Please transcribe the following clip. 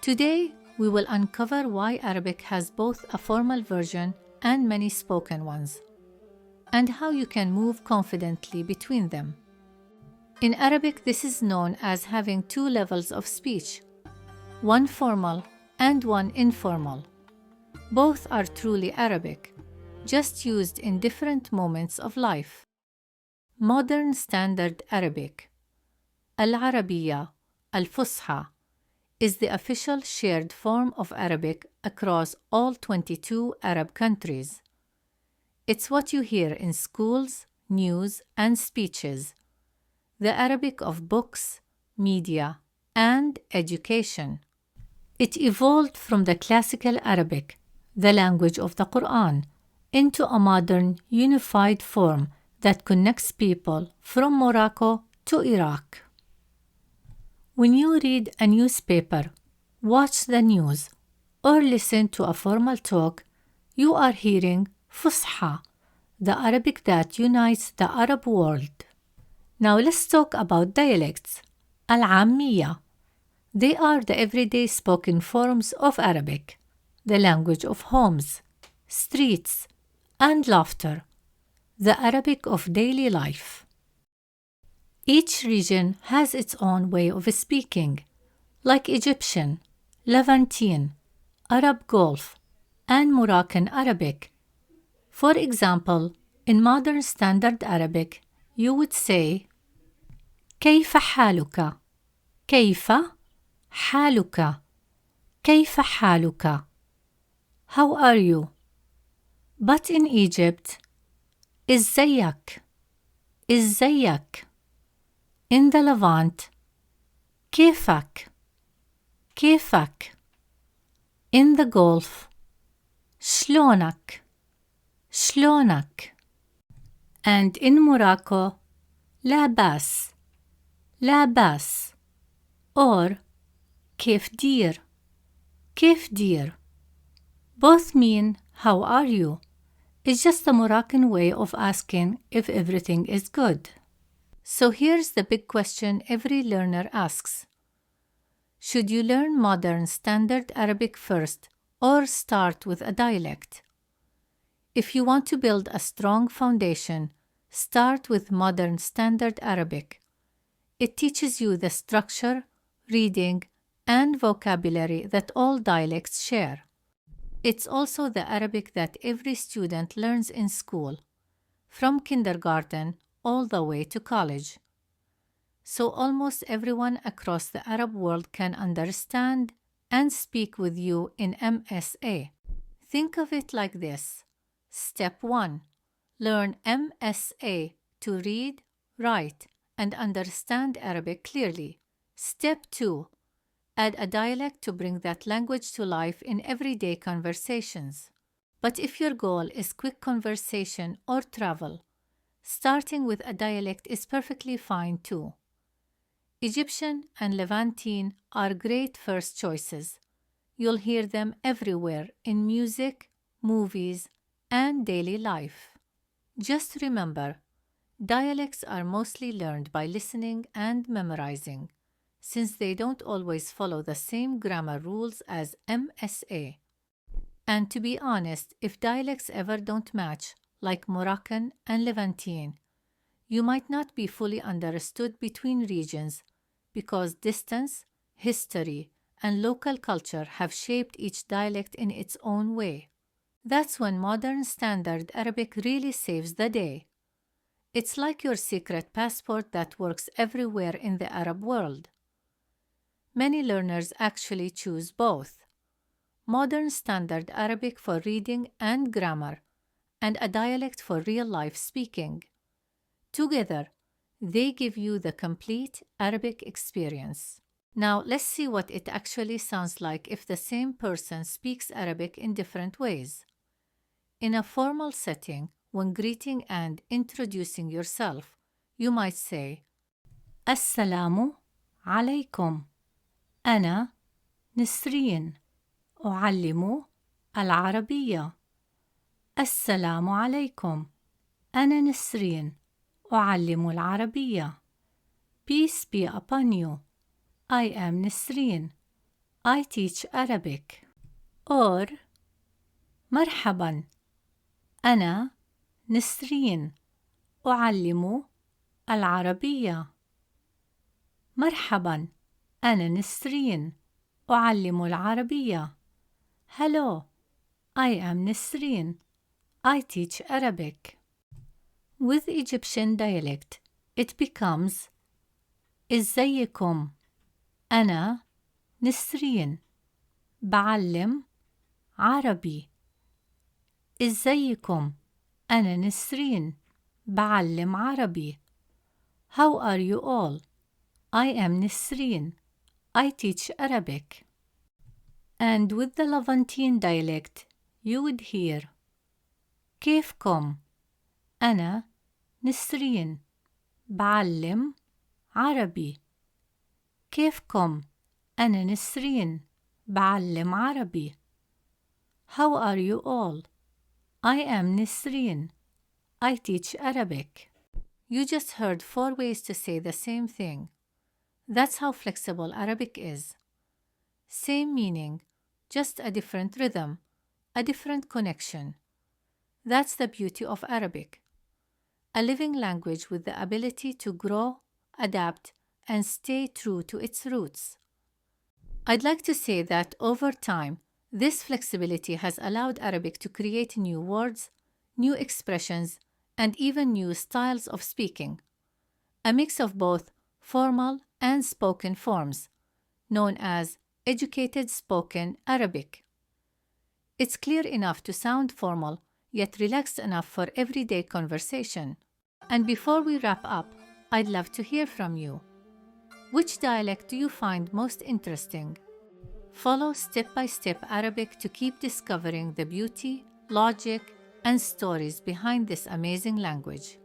Today, we will uncover why Arabic has both a formal version and many spoken ones, and how you can move confidently between them. In Arabic, this is known as having two levels of speech, one formal and one informal. Both are truly Arabic, just used in different moments of life. Modern Standard Arabic, Al-Arabiya, Al-Fusha, is the official shared form of Arabic across all 22 Arab countries. It's what you hear in schools, news, and speeches, the Arabic of books, media, and education. It evolved from the classical Arabic, the language of the Quran, into a modern, unified form that connects people from Morocco to Iraq. When you read a newspaper, watch the news, or listen to a formal talk, you are hearing Fusha, the Arabic that unites the Arab world. Now let's talk about dialects, Al-Ammiya. They are the everyday spoken forms of Arabic, the language of homes, streets, and laughter, the Arabic of daily life. Each region has its own way of speaking, like Egyptian, Levantine, Arab Gulf, and Moroccan Arabic. For example, in modern Standard Arabic, you would say كيف حالك؟ كيف حالك؟ كيف حالك? How are you? But in Egypt, إزيك؟ إزيك? In the Levant, كيفك؟ كيفك? In the Gulf, شلونك؟ شلونك? And in Morocco, لا بأس لا بأس or كيف دير كيف دير. Both mean how are you? It's just a Moroccan way of asking if everything is good. So here's the big question every learner asks. Should you learn modern Standard Arabic first or start with a dialect? If you want to build a strong foundation, start with modern Standard Arabic. It teaches you the structure, reading, and vocabulary that all dialects share. It's also the Arabic that every student learns in school, from kindergarten all the way to college. So almost everyone across the Arab world can understand and speak with you in MSA. Think of it like this. Step 1. Learn MSA to read, write, and understand Arabic clearly. Step 2. Add a dialect to bring that language to life in everyday conversations. But if your goal is quick conversation or travel, starting with a dialect is perfectly fine too. Egyptian and Levantine are great first choices. You'll hear them everywhere in music, movies, and daily life. Just remember, dialects are mostly learned by listening and memorizing, since they don't always follow the same grammar rules as MSA. And to be honest, if dialects ever don't match, like Moroccan and Levantine, you might not be fully understood between regions because distance, history, and local culture have shaped each dialect in its own way. That's when modern Standard Arabic really saves the day. It's like your secret passport that works everywhere in the Arab world. Many learners actually choose both: modern Standard Arabic for reading and grammar, and a dialect for real-life speaking. Together, they give you the complete Arabic experience. Now, let's see what it actually sounds like if the same person speaks Arabic in different ways. In a formal setting, when greeting and introducing yourself, you might say, Assalamu alaikum. أنا نسرين أعلم العربية. السلام عليكم. أنا نسرين أعلم العربية. Peace be upon you. I am Nisreen. I teach Arabic. Or مرحبا أنا نسرين أعلم العربية. مرحبا أنا نسرين أعلم العربية. Hello, I am Nisreen. I teach Arabic. With Egyptian dialect, it becomes إزيكم أنا نسرين بعلم عربي. إزيكم أنا نسرين بعلم عربي. How are you all? I am Nisreen. I teach Arabic. And with the Levantine dialect, you would hear كيفكم أنا نسرين بعلم عربي. كيفكم أنا نسرين بعلم عربي. How are you all? I am Nisreen. I teach Arabic. You just heard 4 ways to say the same thing. That's how flexible Arabic is. Same meaning, just a different rhythm, a different connection. That's the beauty of Arabic. A living language with the ability to grow, adapt, and stay true to its roots. I'd like to say that over time, this flexibility has allowed Arabic to create new words, new expressions, and even new styles of speaking, a mix of both formal and spoken forms, known as educated spoken Arabic. It's clear enough to sound formal, yet relaxed enough for everyday conversation. And before we wrap up, I'd love to hear from you. Which dialect do you find most interesting? Follow step-by-step Arabic to keep discovering the beauty, logic, and stories behind this amazing language.